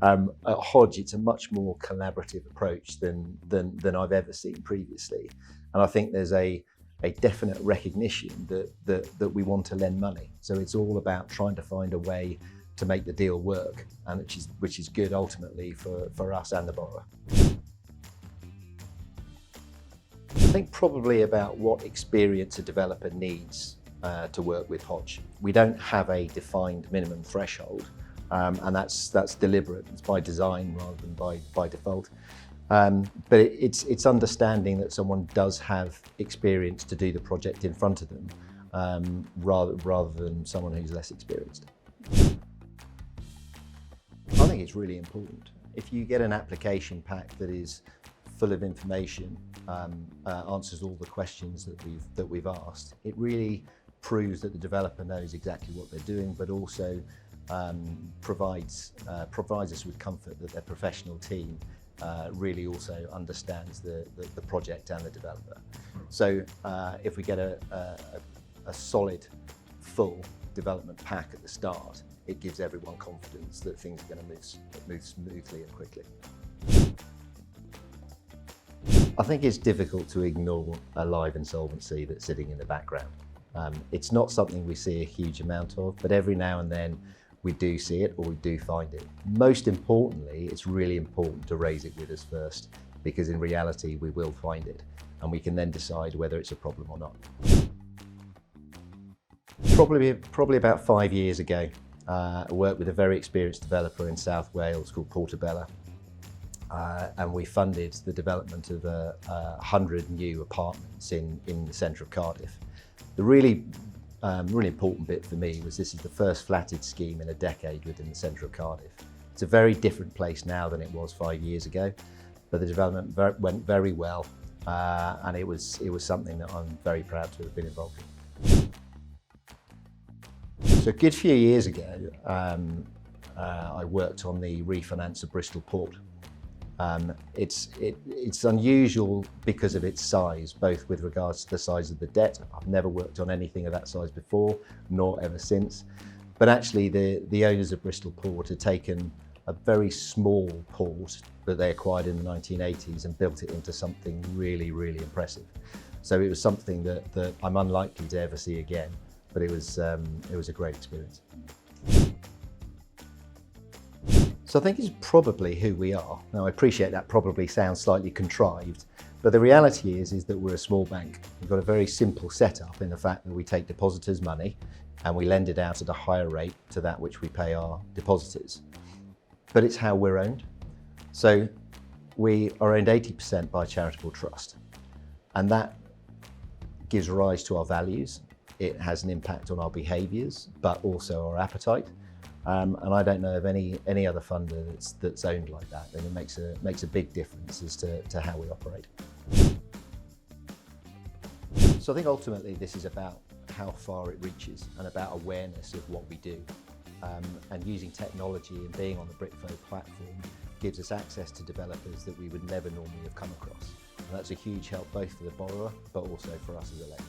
At Hodge, it's a much more collaborative approach than I've ever seen previously. And I think there's a definite recognition that we want to lend money. So it's all about trying to find a way to make the deal work, and which is good ultimately for us and the borrower. I think probably about what experience a developer needs to work with Hodge. We don't have a defined minimum threshold, and that's deliberate. It's by design rather than by default. But it's understanding that someone does have experience to do the project in front of them, rather than someone who's less experienced. I think it's really important. If you get an application pack that is full of information, answers all the questions that we've asked, it really proves that the developer knows exactly what they're doing, but also provides us with comfort that their professional team really also understands the project and the developer. So if we get a solid, full development pack at the start, it gives everyone confidence that things are going to move smoothly and quickly. I think it's difficult to ignore a live insolvency that's sitting in the background. It's not something we see a huge amount of, but every now and then we do see it or we do find it. Most importantly, it's really important to raise it with us first, because in reality we will find it and we can then decide whether it's a problem or not. Probably about 5 years ago, I worked with a very experienced developer in South Wales called Portobello, and we funded the development of 100 new apartments in the centre of Cardiff. The really important bit for me was this is the first flatted scheme in a decade within the centre of Cardiff. It's a very different place now than it was 5 years ago, but the development went very well, and it was something that I'm very proud to have been involved in. So a good few years ago, I worked on the refinance of Bristol Port. It's unusual because of its size, both with regards to the size of the debt. I've never worked on anything of that size before, nor ever since. But actually the owners of Bristol Port had taken a very small port that they acquired in the 1980s and built it into something really, really impressive. So it was something that I'm unlikely to ever see again, but it was a great experience. So I think it's probably who we are. Now I appreciate that probably sounds slightly contrived, but the reality is that we're a small bank. We've got a very simple setup in the fact that we take depositors' money and we lend it out at a higher rate to that which we pay our depositors. But it's how we're owned. So we are owned 80% by a charitable trust, and that gives rise to our values. It has an impact on our behaviours, but also our appetite. And I don't know of any other funder that's owned like that, and it makes a big difference as to how we operate. So I think ultimately this is about how far it reaches and about awareness of what we do. And using technology and being on the BrickFlow platform gives us access to developers that we would never normally have come across. And that's a huge help both for the borrower, but also for us as a lender.